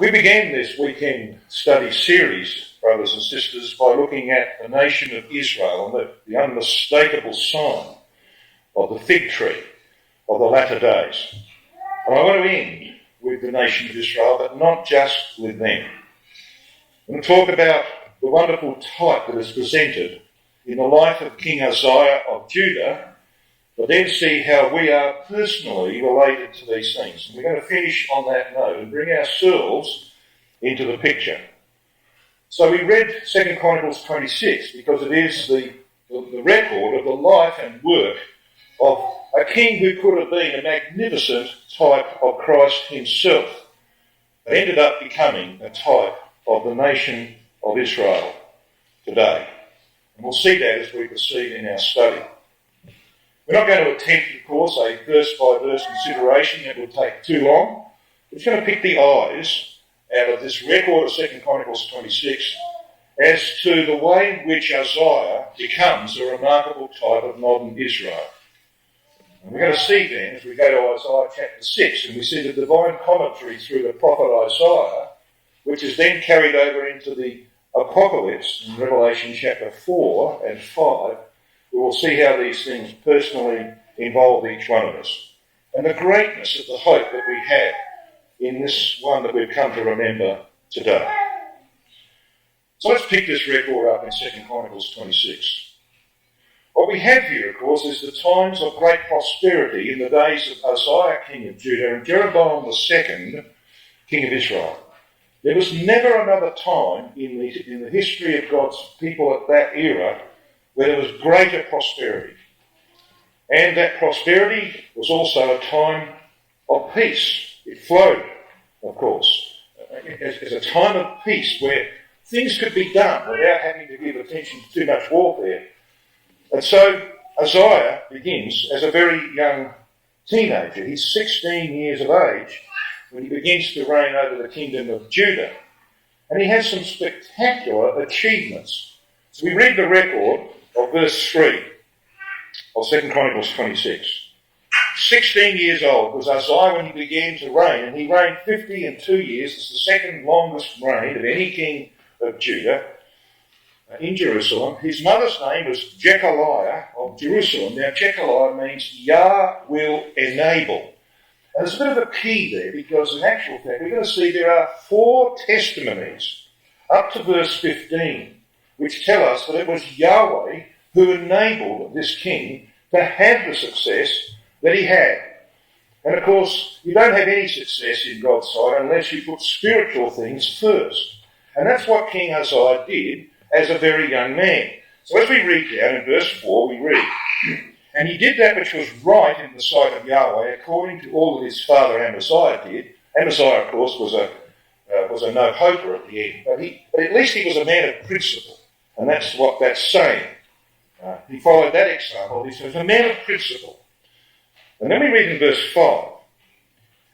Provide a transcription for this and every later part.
We began this weekend study series, brothers and sisters, by looking at the nation of Israel and the unmistakable sign of the fig tree of the latter days. And I want to end with the nation of Israel, but not just with them. I'm going to talk about the wonderful type that is presented in the life of King Uzziah of Judah, but then see how we are personally related to these things. And we're going to finish on that note and bring ourselves into the picture. So we read 2 Chronicles 26 because it is the record of the life and work of a king who could have been a magnificent type of Christ himself, but ended up becoming a type of the nation of Israel today. And we'll see that as we proceed in our study. We're not going to attempt, of course, a verse-by-verse consideration. That would take too long. We're just going to pick the eyes out of this record of 2 Chronicles 26 as to the way in which Uzziah becomes a remarkable type of modern Israel. And we're going to see then, as we go to Isaiah chapter 6, and we see the divine commentary through the prophet Isaiah, which is then carried over into the Apocalypse in Revelation chapter 4 and 5, we will see how these things personally involve each one of us. And the greatness of the hope that we have in this one that we've come to remember today. So let's pick this record up in 2 Chronicles 26. What we have here, of course, is the times of great prosperity in the days of Uzziah, king of Judah, and Jeroboam II, king of Israel. There was never another time in the history of God's people at that era where there was greater prosperity. And that prosperity was also a time of peace. It flowed, of course, as a time of peace where things could be done without having to give attention to too much warfare. And so Uzziah begins as a very young teenager. He's 16 years of age when he begins to reign over the kingdom of Judah. And he has some spectacular achievements. So we read the record of verse 3 of 2 Chronicles 26. 16 years old was Uzziah when he began to reign, and he reigned 52 years. It's the second longest reign of any king of Judah in Jerusalem. His mother's name was Jechaliah of Jerusalem. Now, Jechaliah means Yah will enable. And there's a bit of a key there because in actual fact we're going to see there are 4 testimonies up to verse 15 which tell us that it was Yahweh who enabled this king to have the success that he had. And of course, you don't have any success in God's sight unless you put spiritual things first. And that's what King Uzziah did as a very young man. So as we read down in verse 4, we read, "And he did that which was right in the sight of Yahweh, according to all that his father Amaziah did." Amaziah, of course, was a no-hoper at the end, but at least he was a man of principle. And that's what that's saying. He followed that example. He says, a man of principle. And then we read in verse 5,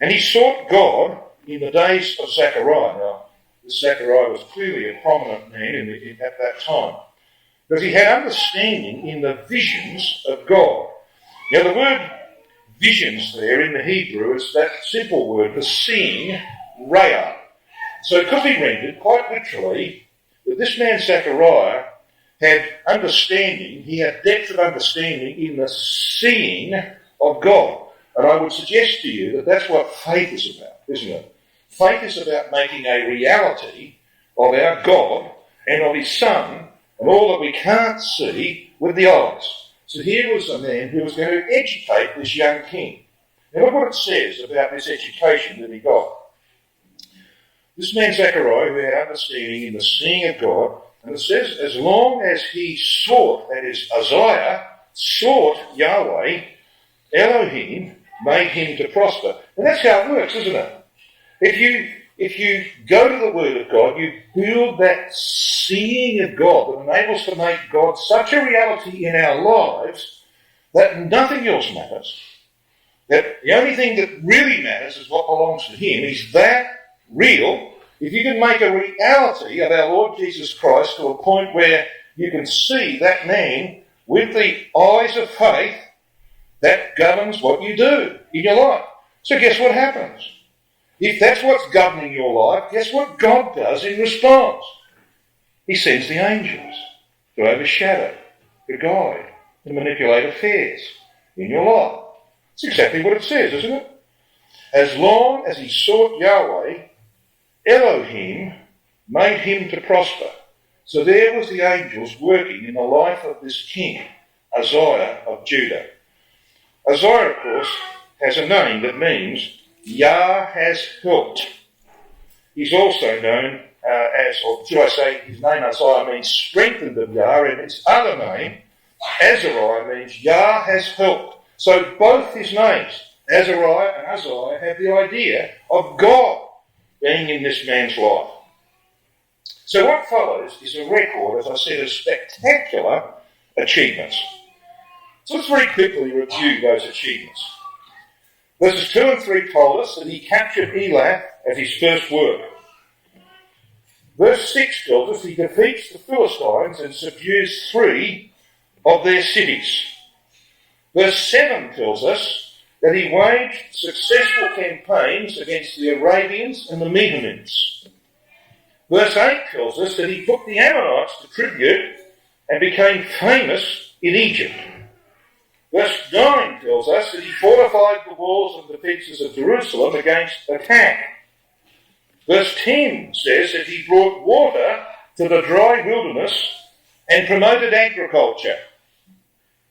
"And he sought God in the days of Zechariah." Now, this Zechariah was clearly a prominent man at that time, because he had understanding in the visions of God. Now, the word visions there in the Hebrew is that simple word for seeing, raya. So it could be rendered quite literally that this man Zechariah had understanding, he had depth of understanding in the seeing of God. And I would suggest to you that that's what faith is about, isn't it? Faith is about making a reality of our God and of his Son and all that we can't see with the eyes. So here was a man who was going to educate this young king. Now look what it says about this education that he got. This man Zechariah, who had understanding in the seeing of God, and it says, as long as he sought, that is, Uzziah, sought Yahweh, Elohim made him to prosper. And that's how it works, isn't it? If you go to the Word of God, you build that seeing of God that enables to make God such a reality in our lives that nothing else matters. That the only thing that really matters is what belongs to him. He's that real. If you can make a reality of our Lord Jesus Christ to a point where you can see that man with the eyes of faith, that governs what you do in your life. So guess what happens? If that's what's governing your life, guess what God does in response? He sends the angels to overshadow, to guide, to manipulate affairs in your life. It's exactly what it says, isn't it? As long as he sought Yahweh, Elohim made him to prosper. So there was the angels working in the life of this king, Uzziah of Judah. Uzziah, of course, has a name that means Yah has helped. He's also known as, or should I say, his name Uzziah means strengthened of Yah, and his other name, Azariah, means Yah has helped. So both his names, Azariah and Uzziah, have the idea of God being in this man's life. So what follows is a record, as I said, of spectacular achievements. So let's very quickly review those achievements. Verses 2 and 3 told us that he captured Elath as his first work. Verse 6 tells us he defeats the Philistines and subdues 3 of their cities. Verse 7 tells us that he waged successful campaigns against the Arabians and the Medes. Verse 8 tells us that he put the Ammonites to tribute and became famous in Egypt. Verse 9 tells us that he fortified the walls and defences of Jerusalem against attack. Verse 10 says that he brought water to the dry wilderness and promoted agriculture.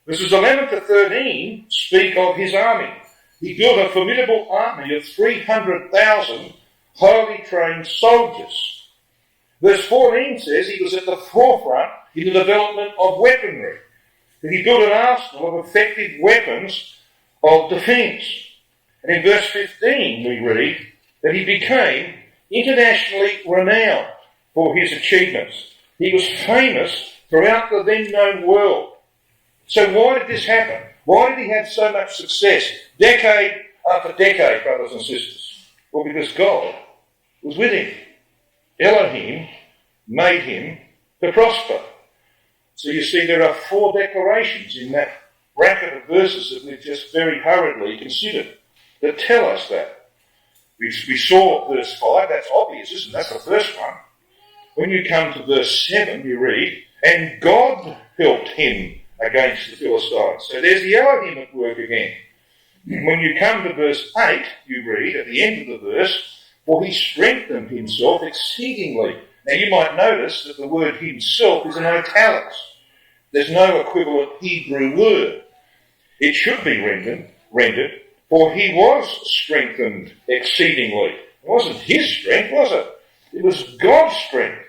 Verses 11 to 13 speak of his army. He built a formidable army of 300,000 highly trained soldiers. Verse 14 says he was at the forefront in the development of weaponry. That he built an arsenal of effective weapons of defence. And in verse 15 we read that he became internationally renowned for his achievements. He was famous throughout the then known world. So why did this happen? Why did he have so much success decade after decade, brothers and sisters? Well, because God was with him. Elohim made him to prosper. So you see, there are 4 declarations in that bracket of verses that we've just very hurriedly considered that tell us that. We saw verse 5, that's obvious, isn't it? That's the first one. When you come to verse 7, you read, and God helped him against the Philistines. So there's the Elohim at work again. When you come to verse 8, you read at the end of the verse, for he strengthened himself exceedingly. Now you might notice that the word himself is in italics. There's no equivalent Hebrew word. It should be rendered, for he was strengthened exceedingly. It wasn't his strength, was it? It was God's strength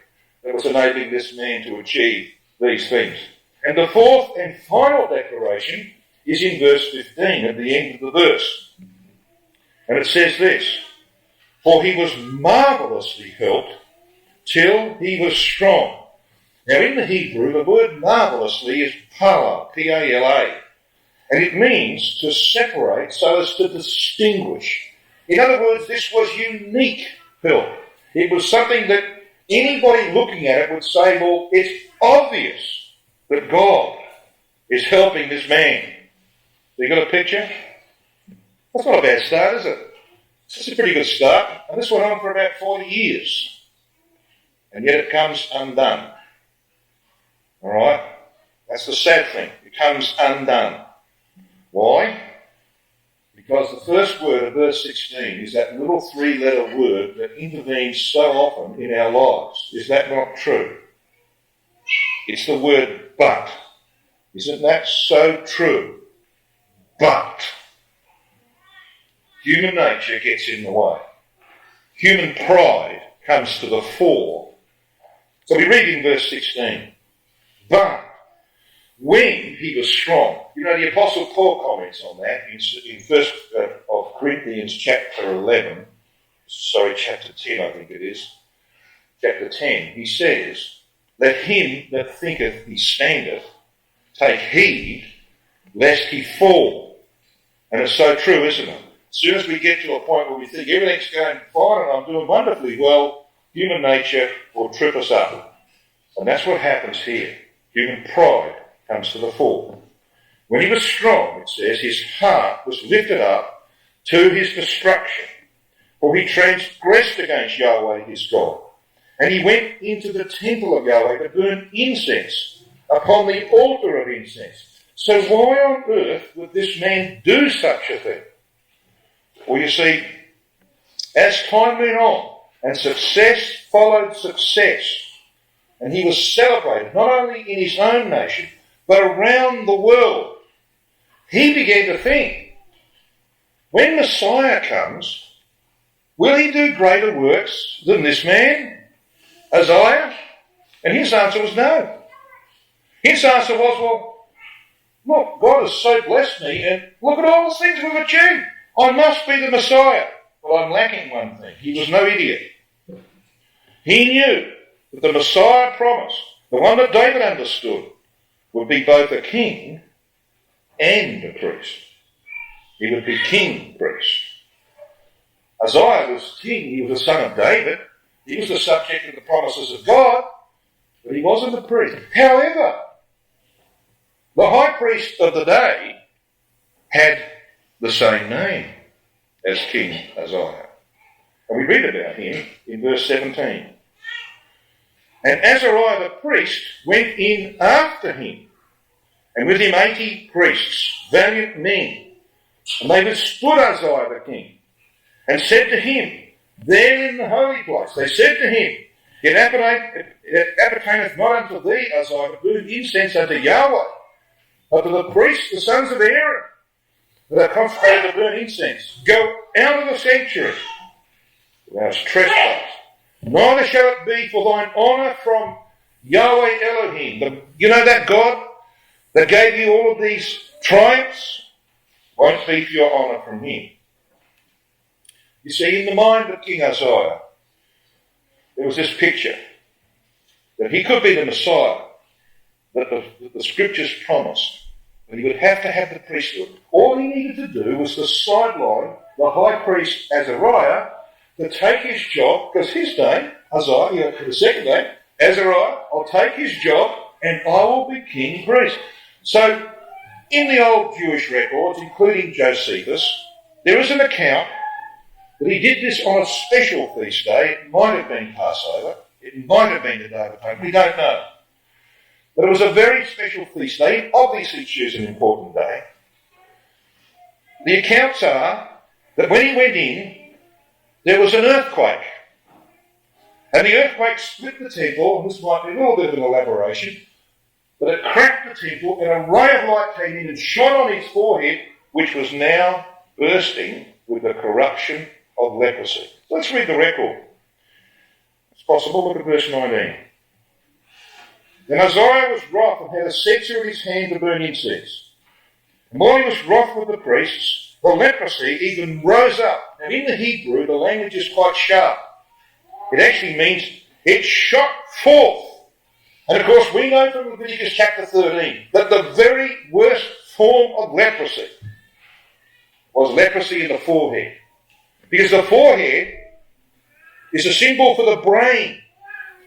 that was enabling this man to achieve these things. And the 4th and final declaration is in verse 15 at the end of the verse. And it says this, for he was marvellously helped till he was strong. Now in the Hebrew, the word marvellously is pala, P-A-L-A. And it means to separate so as to distinguish. In other words, this was unique help. It was something that anybody looking at it would say, well, it's obvious that God is helping this man. You got a picture? That's not a bad start, is it? It's a pretty good start. And this went on for about 40 years. And yet it comes undone. All right? That's the sad thing. It comes undone. Why? Because the first word of verse 16 is that little 3-letter word that intervenes so often in our lives. Is that not true? It's the word but. Isn't that so true? But. Human nature gets in the way. Human pride comes to the fore. So we read in verse 16, but when he was strong. You know, the Apostle Paul comments on that in 1 of Corinthians chapter 10, I think it is. Chapter 10, he says, let him that thinketh he standeth take heed lest he fall. And it's so true, isn't it? As soon as we get to a point where we think everything's going fine and I'm doing wonderfully well, human nature will trip us up. And that's what happens here. Human pride comes to the fore. When he was strong, it says, his heart was lifted up to his destruction. For he transgressed against Yahweh his God, and he went into the temple of Yahweh to burn incense upon the altar of incense. So why on earth would this man do such a thing? Well, you see, as time went on and success followed success, and he was celebrated not only in his own nation, but around the world, he began to think, when Messiah comes, will he do greater works than this man, Uzziah? And his answer was no. His answer was, well, look, God has so blessed me, and look at all the things we've achieved. I must be the Messiah. But I'm lacking one thing. He was no idiot. He knew that the Messiah promise, the one that David understood, would be both a king and a priest. He would be king, priest. Uzziah was king. He was the son of David. He was the subject of the promises of God, but he wasn't a priest. However, the high priest of the day had the same name as King Uzziah. And we read about him in verse 17. And Azariah the priest went in after him, and with him 80 priests, valiant men. And they withstood Uzziah the king, and said to him, there in the holy place, they said to him, it appertaineth not unto thee, Uzziah, to burn incense unto Yahweh, but to the priests, the sons of Aaron, that are consecrated to burn incense. Go out of the sanctuary, thou hast trespassed. Neither shall it be for thine honour from Yahweh Elohim. You know that God that gave you all of these triumphs? Won't be for your honour from him. You see, in the mind of King Uzziah, there was this picture that he could be the Messiah that the scriptures promised, but he would have to have the priesthood. All he needed to do was to sideline the high priest Azariah to take his job, because his name, Uzziah, the second name, Azariah, I'll take his job and I will be king priest. So, in the old Jewish records, including Josephus, there is an account that he did this on a special feast day. It might have been Passover, it might have been the Day of Atonement, we don't know. But it was a very special feast day. He obviously chose an important day. The accounts are that when he went in, there was an earthquake. And the earthquake split the temple, and this might be a little bit of an elaboration, but it cracked the temple, and a ray of light came in and shone on his forehead, which was now bursting with the corruption of leprosy. Let's read the record. It's possible. Look at verse 19. Then Uzziah was wroth and had a censer in his hand to burn incense. And while he was wroth with the priests, the leprosy even rose up. And in the Hebrew, the language is quite sharp. It actually means it shot forth. And of course, we know from Leviticus chapter 13 that the very worst form of leprosy was leprosy in the forehead. Because the forehead is a symbol for the brain.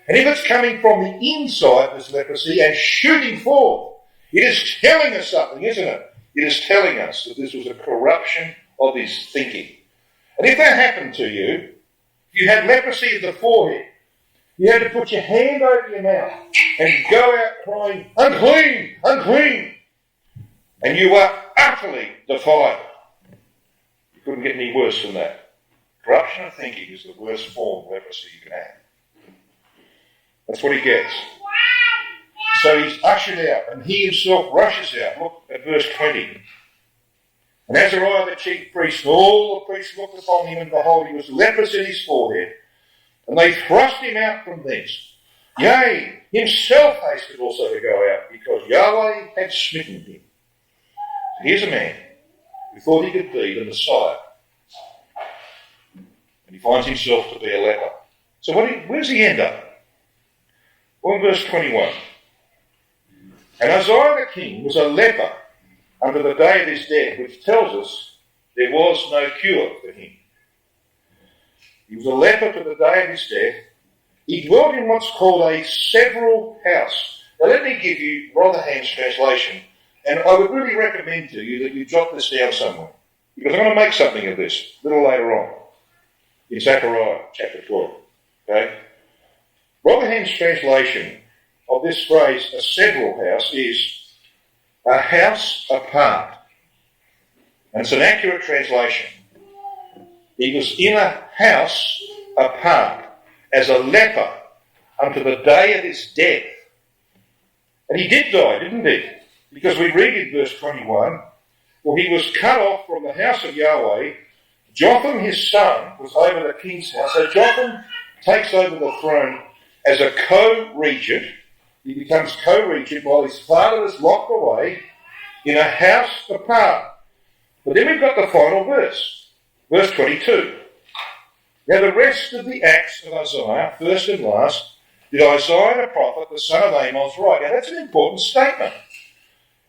And if it's coming from the inside, this leprosy, and shooting forth, it is telling us something, isn't it? It is telling us that this was a corruption of his thinking. And if that happened to you, if you had leprosy of the forehead, you had to put your hand over your mouth and go out crying, unclean, unclean. And you were utterly defiled. You couldn't get any worse than that. Corruption of thinking is the worst form of leprosy you can have. That's what he gets. So he's ushered out, and he himself rushes out. Look at verse 20. And Azariah the chief priest, and all the priests looked upon him, and behold, he was leprous in his forehead. And they thrust him out from thence. Yea, himself hasted also to go out, because Yahweh had smitten him. So here's a man who thought he could be the Messiah. And he finds himself to be a leper. So where does he end up? Well, in verse 21. And Uzziah the king was a leper unto the day of his death, which tells us there was no cure for him. He was a leper to the day of his death. He dwelt in what's called a several house. Now let me give you Rotherham's translation, and I would really recommend to you that you jot this down somewhere, because I'm going to make something of this a little later on. in Zechariah chapter 12. Okay? Rotherham's translation of this phrase, a several house, is a house apart. And it's an accurate translation. He was in a house apart as a leper unto the day of his death. And he did die, didn't he? Because we read in verse 21, for he was cut off from the house of Yahweh. Jotham his son was over the king's house. So Jotham takes over the throne as a co-regent. He becomes co-regent while his father is locked away in a house apart. But then we've got the final verse, verse 22. Now the rest of the acts of Uzziah, first and last, did Isaiah the prophet, the son of Amos, write. Now that's an important statement,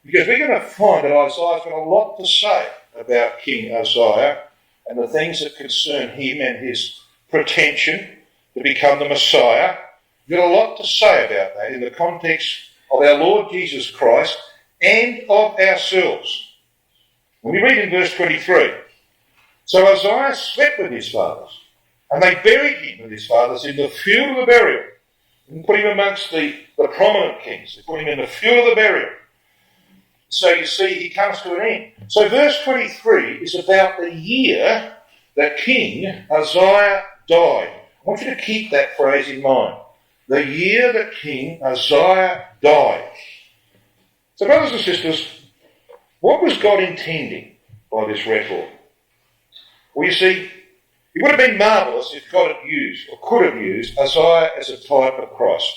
because we're going to find that Isaiah's got a lot to say about King Uzziah and the things that concern him and his pretension to become the Messiah. We've got a lot to say about that in the context of our Lord Jesus Christ and of ourselves. When we read in verse 23, so Uzziah slept with his fathers, and they buried him with his fathers in the field of the burial. And put him amongst the prominent kings. They put him in the field of the burial. So you see, he comes to an end. So verse 23 is about the year that King Uzziah died. I want you to keep that phrase in mind. The year that King Uzziah died. So brothers and sisters, what was God intending by this record? Well, you see, it would have been marvellous if God had used, or could have used, Uzziah as a type of Christ.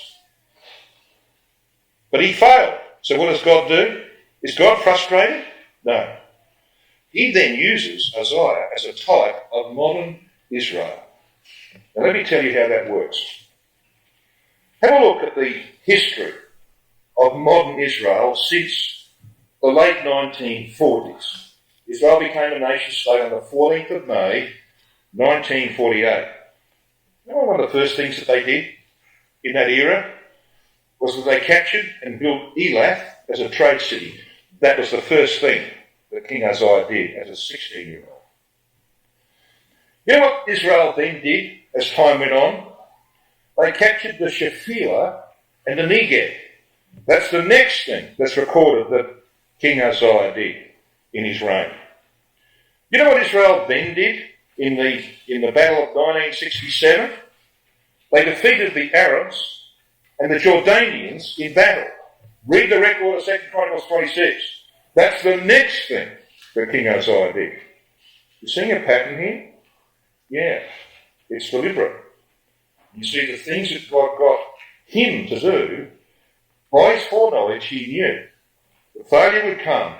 But he failed. So what does God do? Is God frustrated? No. He then uses Uzziah as a type of modern Israel. Now let me tell you how that works. Have a look at the history of modern Israel since the late 1940s. Israel became a nation state on the 14th of May, 1948. You know, one of the first things that they did in that era was that they captured and built Elath as a trade city. That was the first thing that King Uzziah did as a 16-year-old. You know what Israel then did as time went on? They captured the Shephelah and the Negev. That's the next thing that's recorded that King Uzziah did in his reign. You know what Israel then did in the battle of 1967? They defeated the Arabs and the Jordanians in battle. Read the record of 2 Chronicles 26. That's the next thing that King Uzziah did. You seeing a pattern here? Yeah, it's deliberate. You see, the things that God got him to do, by his foreknowledge, he knew. The failure would come.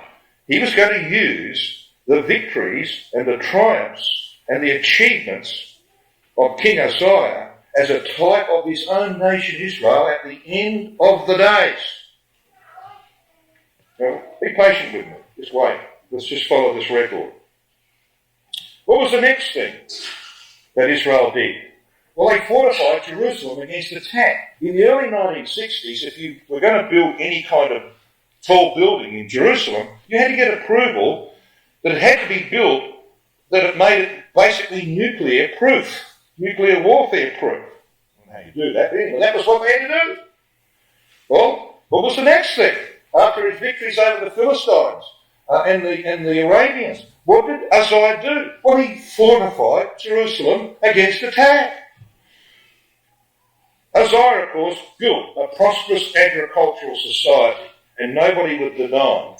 He was going to use the victories and the triumphs and the achievements of King Uzziah as a type of his own nation Israel at the end of the days. Now, be patient with me. Just wait. Let's just follow this record. What was the next thing that Israel did? Well, they fortified Jerusalem against attack. In the early 1960s, if you were going to build any kind of tall building in Jerusalem, you had to get approval that it had to be built, that it made it basically nuclear proof, nuclear warfare proof. I don't know how you do that, but that was what they had to do. Well, what was the next thing? After his victories over the Philistines and the Arabians, what did Uzziah do? Well, he fortified Jerusalem against attack. Uzziah, of course, built a prosperous agricultural society, and nobody would deny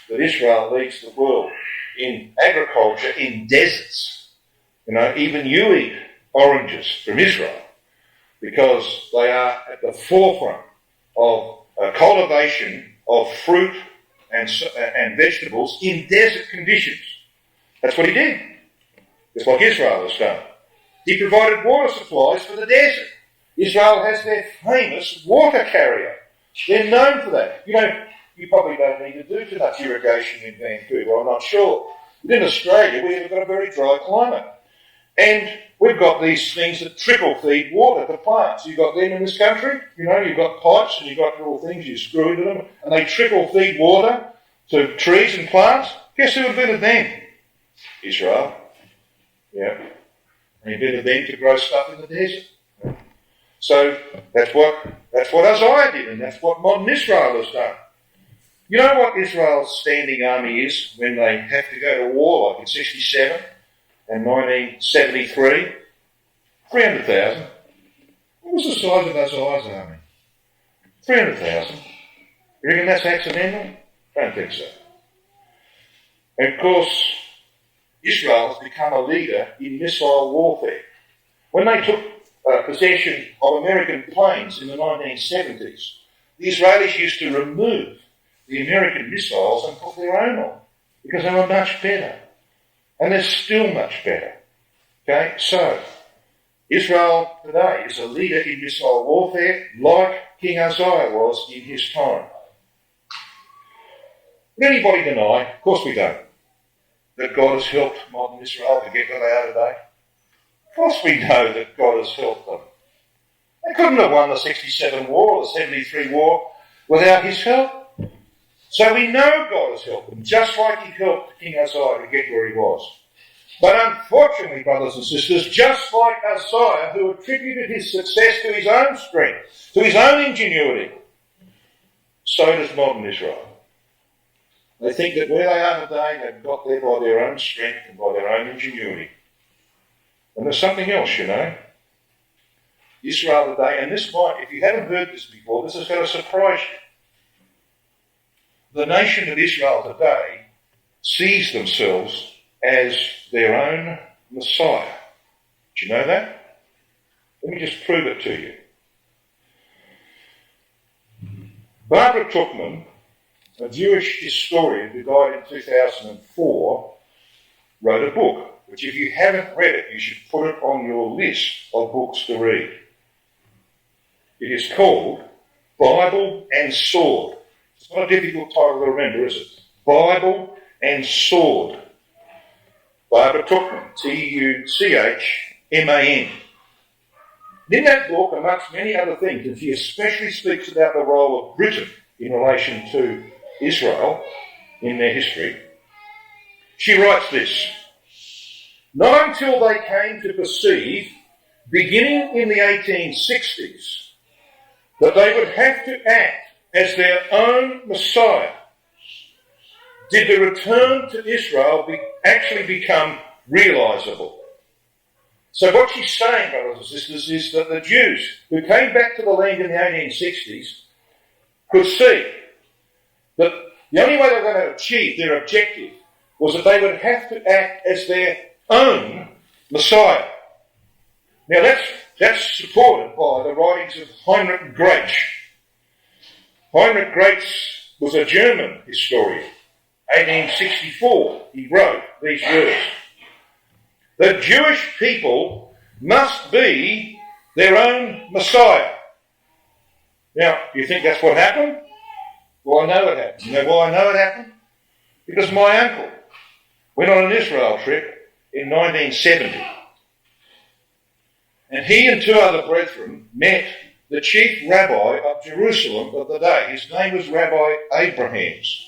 that Israel leads the world in agriculture in deserts. You know, even you eat oranges from Israel because they are at the forefront of cultivation of fruit and vegetables in desert conditions. That's what he did. Just like Israel has done. He provided water supplies for the desert. Israel has their famous water carrier. They're known for that. You know, you probably don't need to do too much irrigation in Vancouver, I'm not sure. But in Australia, we've got a very dry climate. And we've got these things that trickle feed water to plants. You've got them in this country. You know, you've got pipes and you've got little things you screw into them, and they trickle feed water to trees and plants. Guess who invented them? Israel. Yeah. and invented them to grow stuff in the desert. So that's what Uzziah did, and that's what modern Israel has done. You know what Israel's standing army is when they have to go to war, like in 67 and 1973? 300,000. What was the size of Uzziah's army? 300,000. You reckon that's accidental? Don't think so. And of course, Israel has become a leader in missile warfare. When they took possession of American planes in the 1970s, the Israelis used to remove the American missiles and put their own on because they were much better. And they're still much better. Okay, so Israel today is a leader in missile warfare like King Uzziah was in his time. Would anybody deny, of course we don't, that God has helped modern Israel to get where they are today? Of course we know that God has helped them. They couldn't have won the 67 war or the 73 war without his help. So we know God has helped them, just like he helped King Uzziah to get where he was. But unfortunately, brothers and sisters, just like Uzziah, who attributed his success to his own strength, to his own ingenuity, so does modern Israel. They think that where they are today, they've got there by their own strength and by their own ingenuity. And there's something else, you know. Israel today, and this might, if you haven't heard this before, this is going to surprise you. The nation of Israel today sees themselves as their own Messiah. Do you know that? Let me just prove it to you. Barbara Tuchman, a Jewish historian who died in 2004, wrote a book, which if you haven't read it, you should put it on your list of books to read. It is called Bible and Sword. It's not a difficult title to remember, is it? Bible and Sword. Barbara Tuchman, Tuchman. In that book, amongst many other things, and she especially speaks about the role of Britain in relation to Israel in their history, she writes this: not until they came to perceive, beginning in the 1860s, that they would have to act as their own Messiah, did the return to Israel actually become realisable. So what she's saying, brothers and sisters, is that the Jews who came back to the land in the 1860s could see that the only way they were going to achieve their objective was that they would have to act as their own Messiah. Now that's supported by the writings of Heinrich Graetz. Heinrich Graetz was a German historian. 1864, he wrote these words: the Jewish people must be their own Messiah. Now, do you think that's what happened? Well, I know it happened. You know why I know it happened? Because my uncle went on an Israel trip in 1970. And he and two other brethren met the chief rabbi of Jerusalem of the day. His name was Rabbi Abrahams.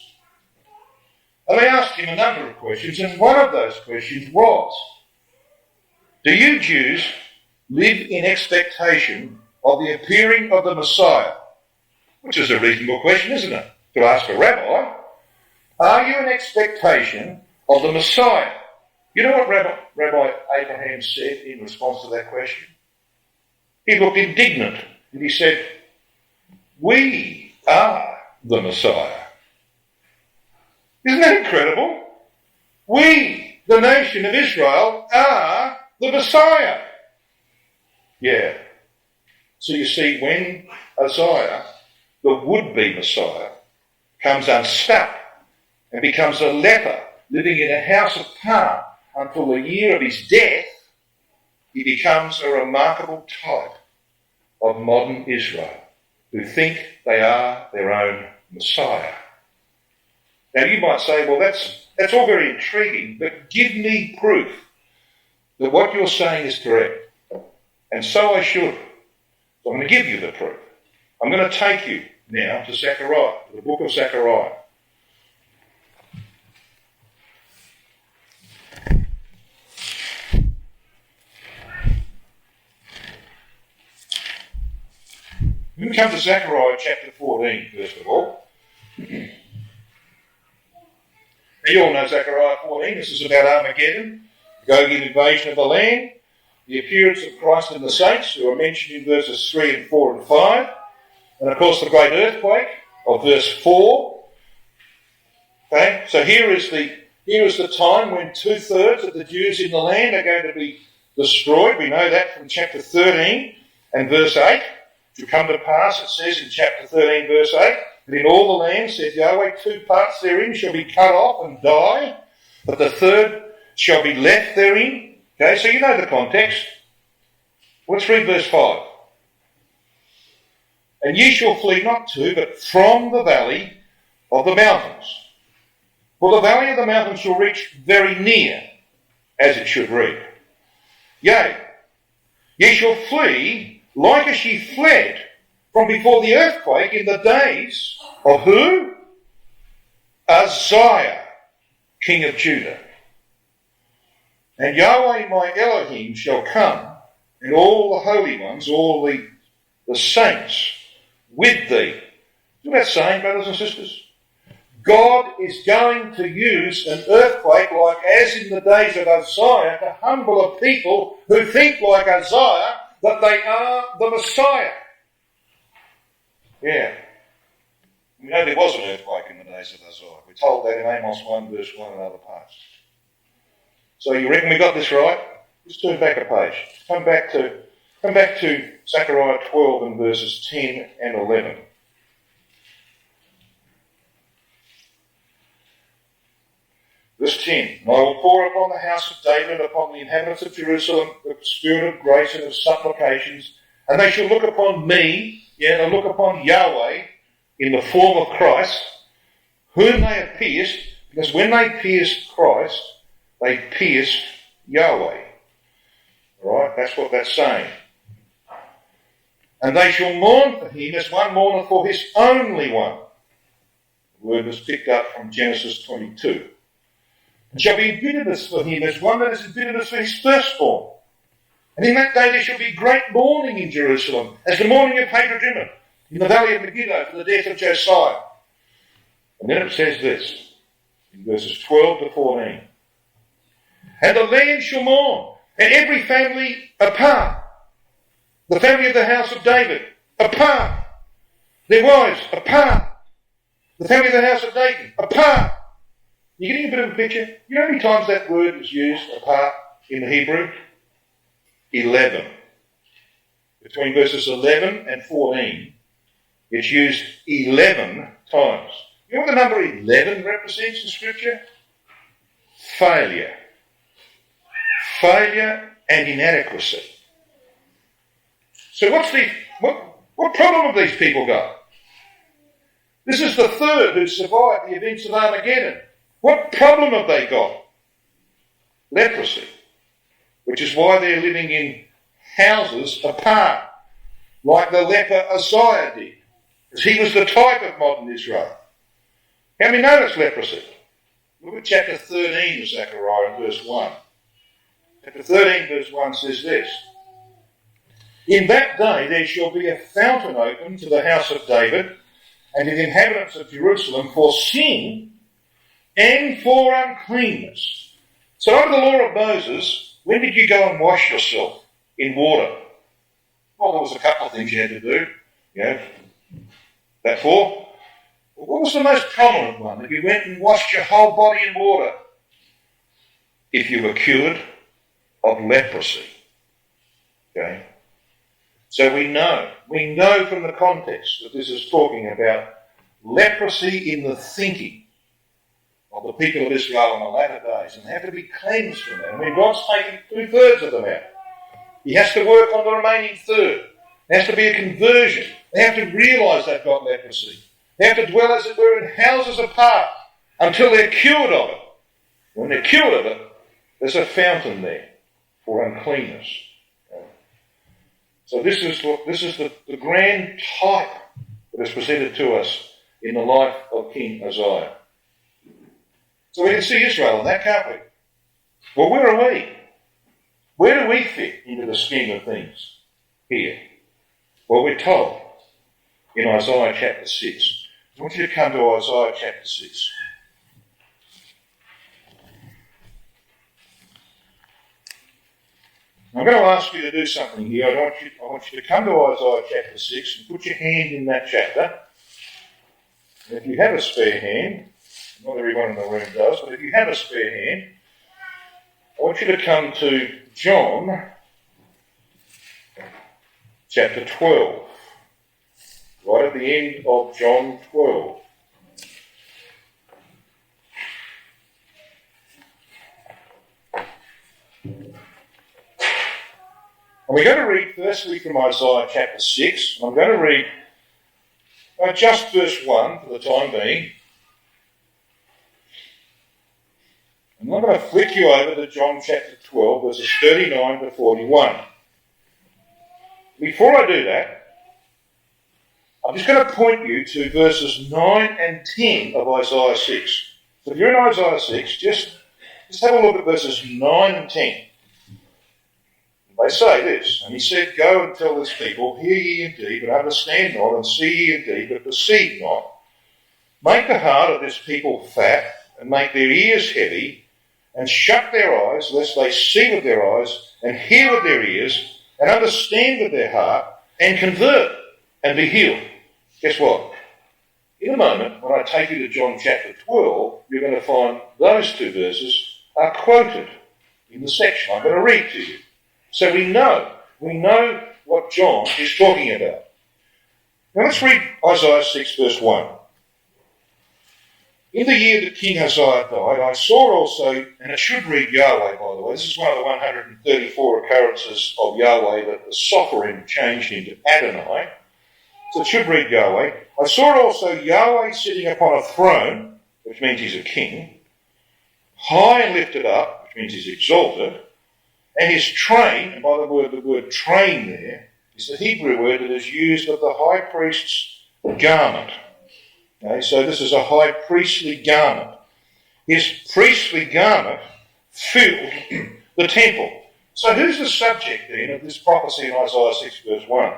And they asked him a number of questions, and one of those questions was, do you Jews live in expectation of the appearing of the Messiah? Which is a reasonable question, isn't it? To ask a rabbi. Are you in expectation of the Messiah? You know what Rabbi Abraham said in response to that question? He looked indignant and he said, we are the Messiah. Isn't that incredible? We, the nation of Israel, are the Messiah. Yeah. So you see, when Uzziah, the would-be Messiah, comes unstuck and becomes a leper living in a house apart until the year of his death, he becomes a remarkable type of modern Israel who think they are their own Messiah. Now you might say, well, that's all very intriguing, but give me proof that what you're saying is correct. And so I should. So I'm going to give you the proof. I'm going to take you now to Zechariah, to the book of Zechariah. We come to Zechariah chapter 14, first of all. Now, you all know Zechariah 14. This is about Armageddon, the Goggian invasion of the land, the appearance of Christ and the saints, who are mentioned in verses 3 and 4 and 5, and of course the great earthquake of verse 4. Okay, so here is the time when 2/3 of the Jews in the land are going to be destroyed. We know that from chapter 13 and verse 8. To come to pass, it says in chapter 13, verse 8, that in all the land, saith Yahweh, 2 parts therein shall be cut off and die, but the third shall be left therein. Okay, so you know the context. Let's read verse 5. And ye shall flee not to, but from the valley of the mountains. For the valley of the mountains shall reach very near, as it should read. Yea, ye shall flee like as ye fled from before the earthquake in the days of who? Uzziah, king of Judah. And Yahweh my Elohim shall come, and all the holy ones, all the saints, with thee. What that saying, brothers and sisters? God is going to use an earthquake like as in the days of Uzziah to humble a people who think like Uzziah that they are the Messiah. Yeah. We know there was an earthquake in the days of Uzziah. We're told that in Amos 1 verse 1 and other parts. So you reckon we got this right? Let's turn back a page. Come back to Zechariah 12 and verses 10 and 11. Verse 10, and I will pour upon the house of David, upon the inhabitants of Jerusalem, the spirit of grace and of supplications, and they shall look upon me, and look upon Yahweh in the form of Christ, whom they have pierced, because when they pierced Christ, they pierced Yahweh. Alright, that's what that's saying. And they shall mourn for him as one mourneth for his only one. The word was picked up from Genesis 22. And shall be in bitterness for him as one that is in bitterness for his firstborn. And in that day there shall be great mourning in Jerusalem, as the mourning of Hadrodimah, in the valley of Megiddo, for the death of Josiah. And then it says this, in verses 12 to 14. And the land shall mourn, and every family apart. The family of the house of David, apart. Their wives, apart. The family of the house of David, apart. You getting a bit of a picture? You know how many times that word is used, apart, in the Hebrew? 11. Between verses 11 and 14, it's used 11 times. You know what the number 11 represents in Scripture? Failure. Failure and inadequacy. So what problem have these people got? This is the third who survived the events of Armageddon. What problem have they got? Leprosy, which is why they're living in houses apart, like the leper Uzziah did, because he was the type of modern Israel. How many notice leprosy? Look at chapter 13 of Zechariah, verse 1. Chapter 13, verse 1 says this. In that day there shall be a fountain open to the house of David and to the inhabitants of Jerusalem for sin and for uncleanness. So under the law of Moses, when did you go and wash yourself in water? Well, there was a couple of things you had to do, that for. What was the most prominent one? That you went and washed your whole body in water if you were cured of leprosy. Okay? So we know from the context that this is talking about leprosy in the thinking of the people of Israel in the latter days, and they have to be cleansed from that. I mean, God's taking 2/3 of them out. He has to work on the remaining third. There has to be a conversion. They have to realise they've got leprosy. They have to dwell, as it were, in houses apart until they're cured of it. When they're cured of it, there's a fountain there for uncleanness. So this is the grand type that is presented to us in the life of King Uzziah. So we can see Israel in that, can't we? Well, where are we? Where do we fit into the scheme of things here? Well, we're told in Isaiah chapter 6. I want you to come to Isaiah chapter 6. I'm going to ask you to do something here. I want you to come to Isaiah chapter 6 and put your hand in that chapter. And if you have a spare hand, not everyone in the room does, but if you have a spare hand, I want you to come to John chapter 12, right at the end of John 12. And we're going to read firstly from Isaiah chapter 6. I'm going to read just verse 1 for the time being. And I'm going to flick you over to John chapter 12, verses 39 to 41. Before I do that, I'm just going to point you to verses 9 and 10 of Isaiah 6. So if you're in Isaiah 6, just have a look at verses 9 and 10. They say this, and he said, "Go and tell this people, hear ye indeed, but understand not, and see ye indeed, but perceive not. Make the heart of this people fat, and make their ears heavy, and shut their eyes, lest they see with their eyes, and hear with their ears, and understand with their heart, and convert, and be healed." Guess what? In a moment, when I take you to John chapter 12, you're going to find those two verses are quoted in the section I'm going to read to you. So we know what John is talking about. Now let's read Isaiah 6 verse 1. "In the year that King Uzziah died, I saw also," and it should read Yahweh, by the way. This is one of the 134 occurrences of Yahweh that the Sophorim changed into Adonai. So it should read Yahweh. "I saw also Yahweh sitting upon a throne," which means he's a king, "high and lifted up," which means he's exalted, "and his train," and by the word train there, is the Hebrew word that is used of the high priest's garment. Okay, so this is a high priestly garment. His priestly garment filled the temple. So who's the subject then of this prophecy in Isaiah 6 verse 1?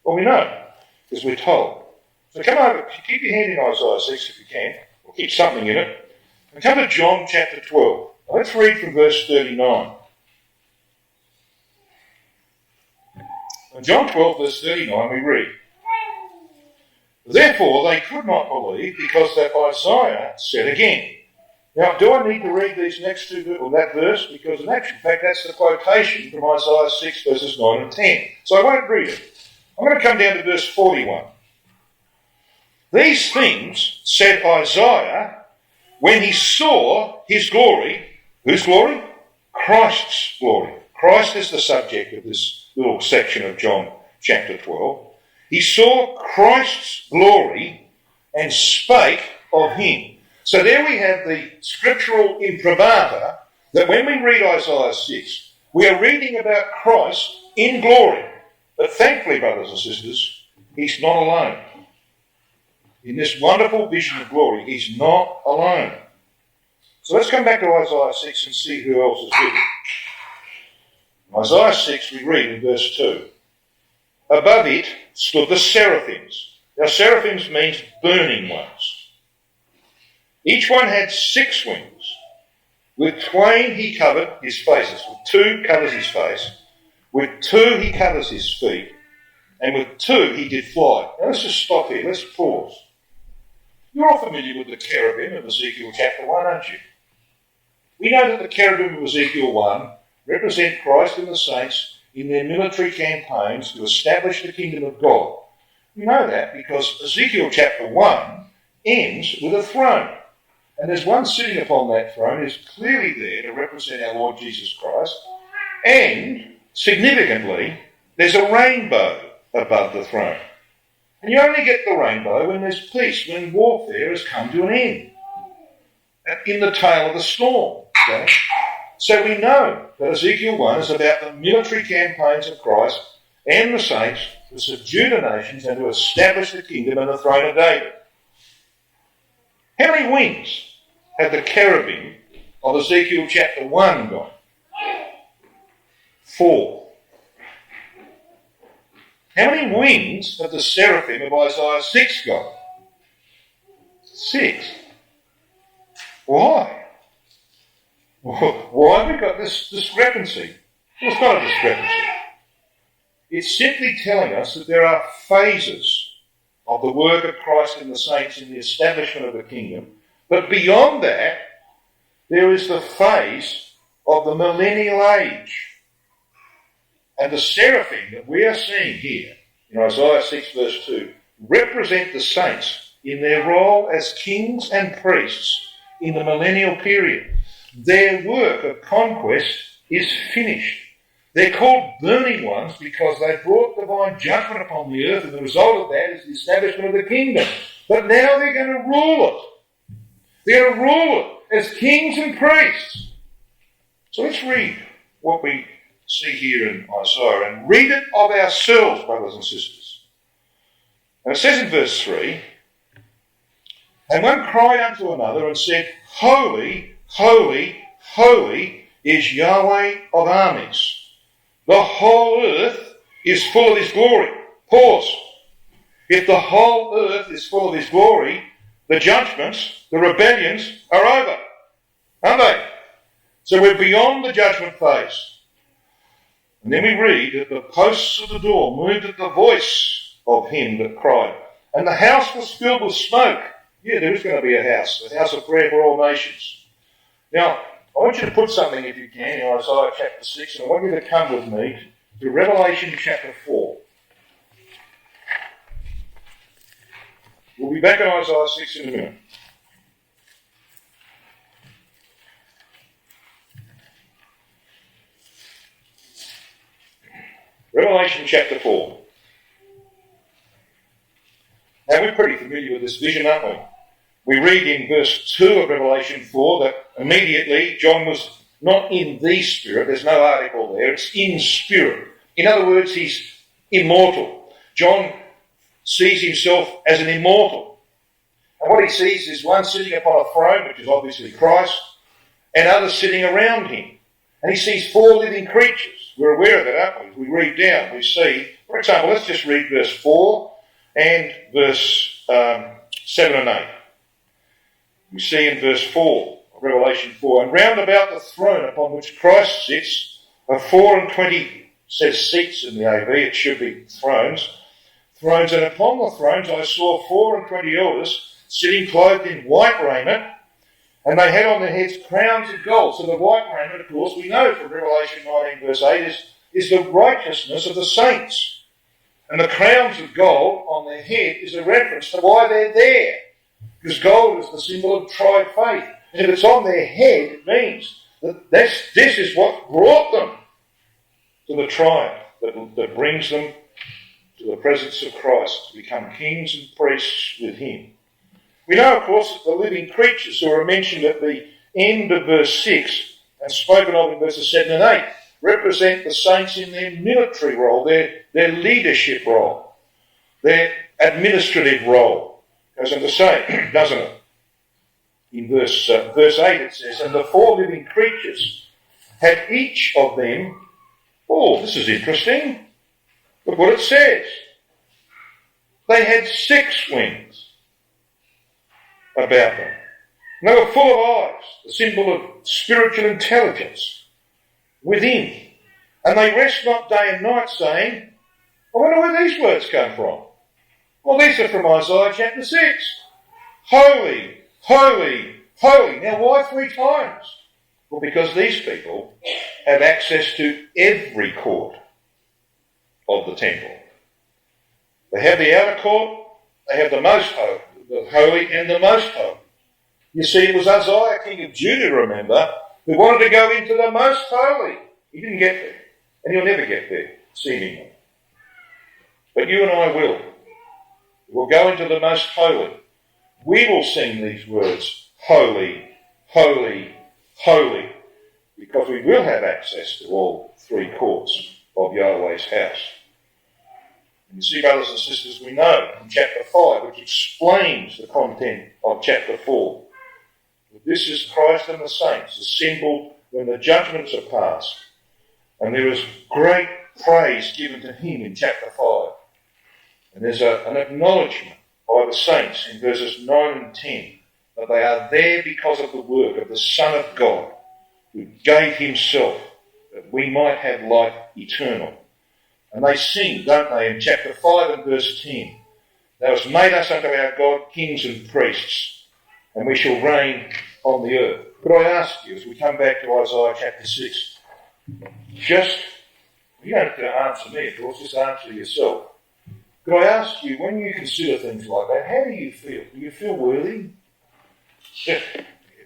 Well, we know, because we're told. So come over, keep your hand in Isaiah 6 if you can, or keep something in it, and come to John chapter 12. Now let's read from verse 39. In John 12 verse 39 we read, "Therefore they could not believe, because that Isaiah said again." Now, do I need to read these next two, or that verse? Because in actual fact that's the quotation from Isaiah 6 verses 9 and 10. So I won't read it. I'm going to come down to verse 41. "These things said Isaiah when he saw his glory." Whose glory? Christ's glory. Christ is the subject of this little section of John chapter 12. "He saw Christ's glory and spake of him." So there we have the scriptural imprimatur that when we read Isaiah 6, we are reading about Christ in glory. But thankfully, brothers and sisters, he's not alone. In this wonderful vision of glory, he's not alone. So let's come back to Isaiah 6 and see who else is with him. Isaiah 6, we read in verse 2. "Above it stood the seraphims." Now, seraphims means burning ones. "Each one had 6 wings. With twain he covered his faces." With 2 covers his face. "With 2 he covers his feet. And with 2 he did fly." Now let's just stop here. Let's pause. You're all familiar with the cherubim of Ezekiel chapter 1, aren't you? We know that the cherubim of Ezekiel 1 represent Christ and the saints in their military campaigns to establish the kingdom of God. We know that because Ezekiel chapter 1 ends with a throne. And there's one sitting upon that throne who's clearly there to represent our Lord Jesus Christ. And, significantly, there's a rainbow above the throne. And you only get the rainbow when there's peace, when warfare has come to an end. In the tail of the storm. Okay? So we know that Ezekiel 1 is about the military campaigns of Christ and the saints to subdue the nations and to establish the kingdom and the throne of David. How many wings had the cherubim of Ezekiel chapter 1 got? 4. How many wings have the seraphim of Isaiah 6 got? 6. Why? Why have we got this discrepancy? Well, it's not a discrepancy. It's simply telling us that there are phases of the work of Christ and the saints in the establishment of the kingdom. But beyond that, there is the phase of the millennial age. And the seraphim that we are seeing here in Isaiah 6 verse 2 represent the saints in their role as kings and priests in the millennial period. Their work of conquest is finished. They're called burning ones because they brought divine judgment upon the earth, and the result of that is the establishment of the kingdom. But now they're going to rule it. They're going to rule it as kings and priests. So let's read what we see here in Isaiah and read it of ourselves, brothers and sisters. And it says in verse 3, "And one cried unto another and said, Holy, holy, holy is Yahweh of armies. The whole earth is full of his glory." Pause. If the whole earth is full of his glory, the judgments, the rebellions are over, aren't they? So we're beyond the judgment phase. And then we read that the posts of the door moved at the voice of him that cried, and the house was filled with smoke. Yeah, there is going to be a house of prayer for all nations. Now, I want you to put something, if you can, in Isaiah chapter 6, and I want you to come with me to Revelation chapter 4. We'll be back in Isaiah 6 in a minute. Revelation chapter 4. Now, we're pretty familiar with this vision, aren't we? We read in verse 2 of Revelation 4 that immediately John was not in the Spirit. There's no article there. It's in spirit. In other words, he's immortal. John sees himself as an immortal. And what he sees is one sitting upon a throne, which is obviously Christ, and others sitting around him. And he sees 4 living creatures. We're aware of that, aren't we? We read down. We see, for example, let's just read verse 4 and verse 7 and 8. We see in verse 4 of Revelation 4, "And round about the throne upon which Christ sits are 24," says seats in the AV, it should be thrones, "and upon the thrones I saw 24 elders sitting clothed in white raiment, and they had on their heads crowns of gold." So the white raiment, of course, we know from Revelation 19 verse 8 is the righteousness of the saints. And the crowns of gold on their head is a reference to why they're there. Because gold is the symbol of tried faith. And if it's on their head, it means that this is what brought them to the triumph that brings them to the presence of Christ, to become kings and priests with him. We know, of course, that the living creatures who are mentioned at the end of verse 6 and spoken of in verses 7 and 8 represent the saints in their military role, their leadership role, their administrative role. Goes on to say, doesn't it? In verse 8 it says, "And the 4 living creatures had each of them," oh, this is interesting. Look what it says. They had 6 wings about them. And they were full of eyes, the symbol of spiritual intelligence within. And they rest not day and night, saying, I wonder where these words come from. Well, these are from Isaiah chapter 6. Holy, holy, holy. Now, why 3 times? Well, because these people have access to every court of the temple. They have the outer court, they have the most holy, the holy and the most holy. You see, it was Uzziah, king of Judah, remember, who wanted to go into the most holy. He didn't get there, and he'll never get there, seemingly. But you and I will. We'll go into the most holy. We will sing these words, holy, holy, holy, because we will have access to all 3 courts of Yahweh's house. And you see, brothers and sisters, we know in chapter 5, which explains the content of chapter 4, that this is Christ and the saints, assembled when the judgments are passed. And there is great praise given to him in chapter 5. And there's an acknowledgement by the saints in verses 9 and 10 that they are there because of the work of the Son of God, who gave himself that we might have life eternal. And they sing, don't they, in chapter 5 and verse 10, "Thou hast made us unto our God kings and priests, and we shall reign on the earth." Could I ask you, as we come back to Isaiah chapter 6, you don't have to answer me, of course, just answer yourself. Could I ask you, when you consider things like that, how do you feel? Do you feel worthy?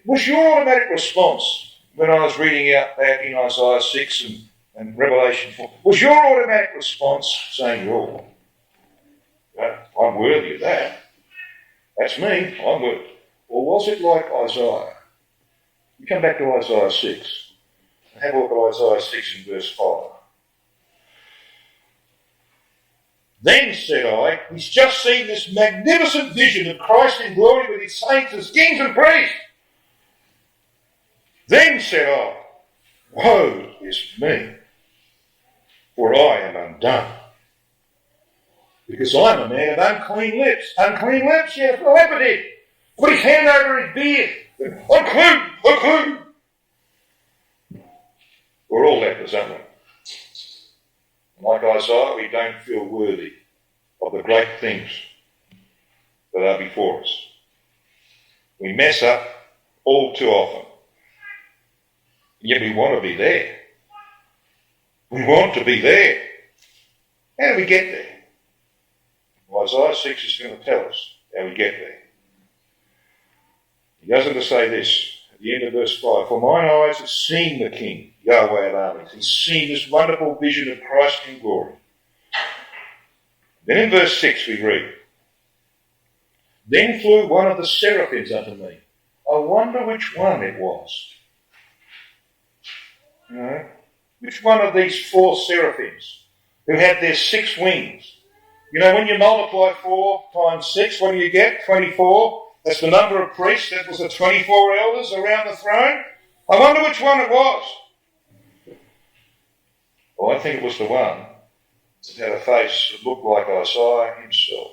Was your automatic response when I was reading out that in Isaiah 6 and Revelation 4, was your automatic response saying, "Oh, I'm worthy of that. That's me, I'm worthy"? Or was it like Isaiah? You come back to Isaiah 6 and have a look at Isaiah 6 and verse 5. "Then said I," he's just seen this magnificent vision of Christ in glory with his saints as kings and priests. "Then said I, woe is me, for I am undone, because I'm a man of unclean lips." Unclean lips, yes, the leper did. Put his hand over his beard. "Unclean, unclean." We're all lepers, aren't we? Like Isaiah, we don't feel worthy of the great things that are before us. We mess up all too often. Yet we want to be there. We want to be there. How do we get there? Well, Isaiah 6 is going to tell us how we get there. He goes on to say this at the end of verse 5, "For mine eyes have seen the King, Yahweh of armies." He's seen this wonderful vision of Christ in glory. Then in verse 6 we read, "Then flew one of the seraphims unto me." I wonder which one it was. Which one of these 4 seraphims who had their 6 wings? When you multiply 4 times 6, what do you get? 24. That's the number of priests. That was the 24 elders around the throne. I wonder which one it was. Well, I think it was the one that had a face that looked like Uzziah himself.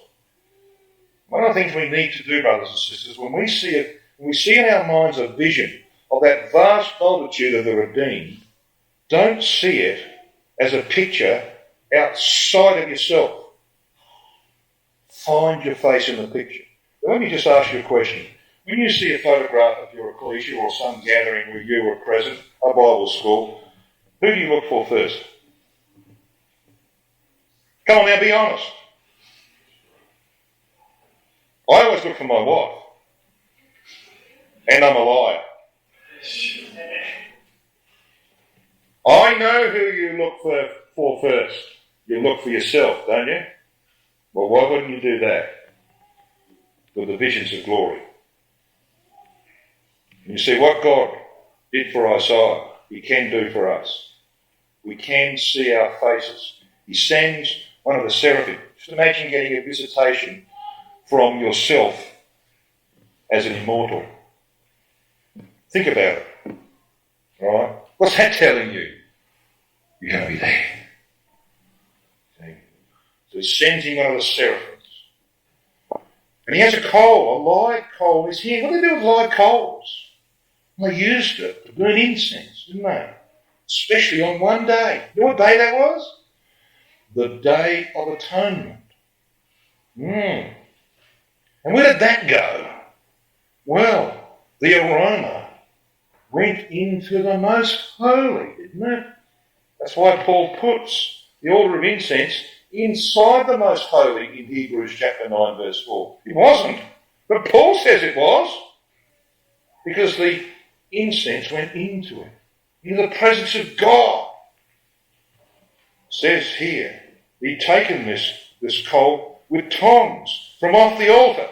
One of the things we need to do, brothers and sisters, when we see in our minds a vision of that vast multitude of the redeemed, don't see it as a picture outside of yourself. Find your face in the picture. Now, let me just ask you a question. When you see a photograph of your ecclesia or some gathering where you were present, a Bible school, who do you look for first? Come on now, be honest. I always look for my wife. And I'm a liar. I know who you look for first. You look for yourself, don't you? Well, why wouldn't you do that with the visions of glory? And you see what God did for Isaiah, he can do for us. We can see our faces. He sends one of the seraphim. Just imagine getting a visitation from yourself as an immortal. Think about it. All right? What's that telling you? You're going to be there. See? So he sends him one of the seraphims. And he has a coal, a live coal in his hand. What do they do with live coals? Well, they used it to burn incense, didn't they? Especially on one day. You know what day that was? The Day of Atonement. And where did that go? Well, the aroma went into the most holy, didn't it? That's why Paul puts the altar of incense inside the most holy in Hebrews chapter 9 verse 4. It wasn't, but Paul says it was, because the incense went into it, into the presence of God. It says here, he'd taken this coal with tongs from off the altar.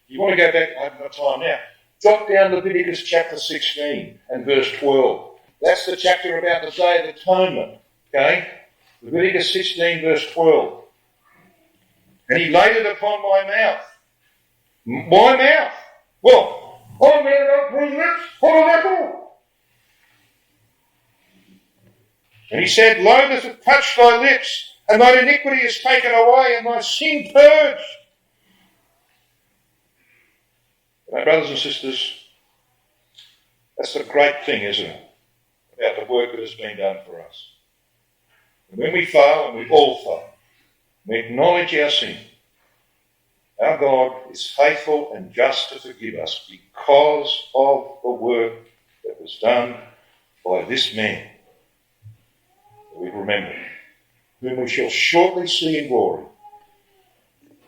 You want to go back, I haven't got time now. Jot down Leviticus chapter 16 and verse 12. That's the chapter about the Day of Atonement. Okay? Leviticus 16 verse 12. And he laid it upon my mouth. My mouth? Well, I'm man of unclean lips. What are they? And he said, Lo, does it touch thy lips? and thine iniquity is taken away, and thy sin purged. Now, brothers and sisters, that's a great thing, isn't it, about the work that has been done for us. And when we fail, and we all fail, we acknowledge our sin, our God is faithful and just to forgive us because of the work that was done by this man that we've remembered, whom we shall shortly see in glory.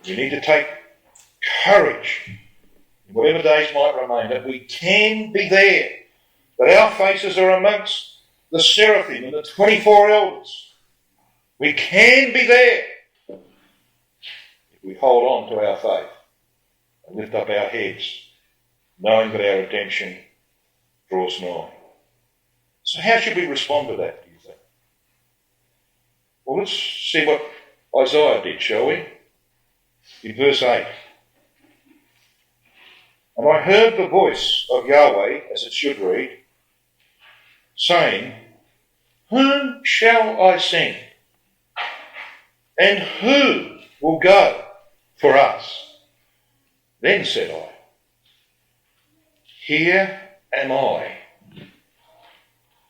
We need to take courage in whatever days might remain, that we can be there, that our faces are amongst the seraphim and the 24 elders. We can be there if we hold on to our faith and lift up our heads, knowing that our redemption draws nigh. So how should we respond to that, do you think? Well, let's see what Isaiah did, shall we? In verse 8. And I heard the voice of Yahweh, as it should read, saying, Whom shall I send? And who will go for us? Then said I, Here am I.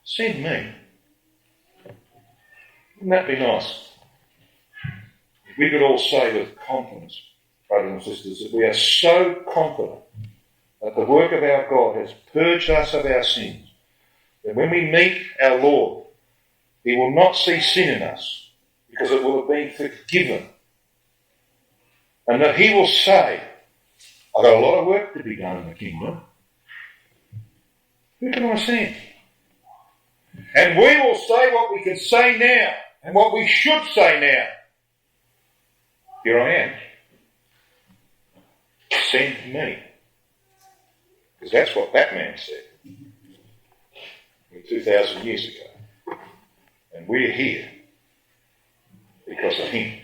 Send me. Wouldn't that be nice? If we could all say with confidence, brothers and sisters, that we are so confident that the work of our God has purged us of our sins, that when we meet our Lord, he will not see sin in us, because it will have been forgiven. And that he will say, I've got a lot of work to be done in the kingdom. Who can I send? And we will say what we can say now, and what we should say now. Here I am. Send me. Because that's what that man said 2,000 years ago. And we're here because of him.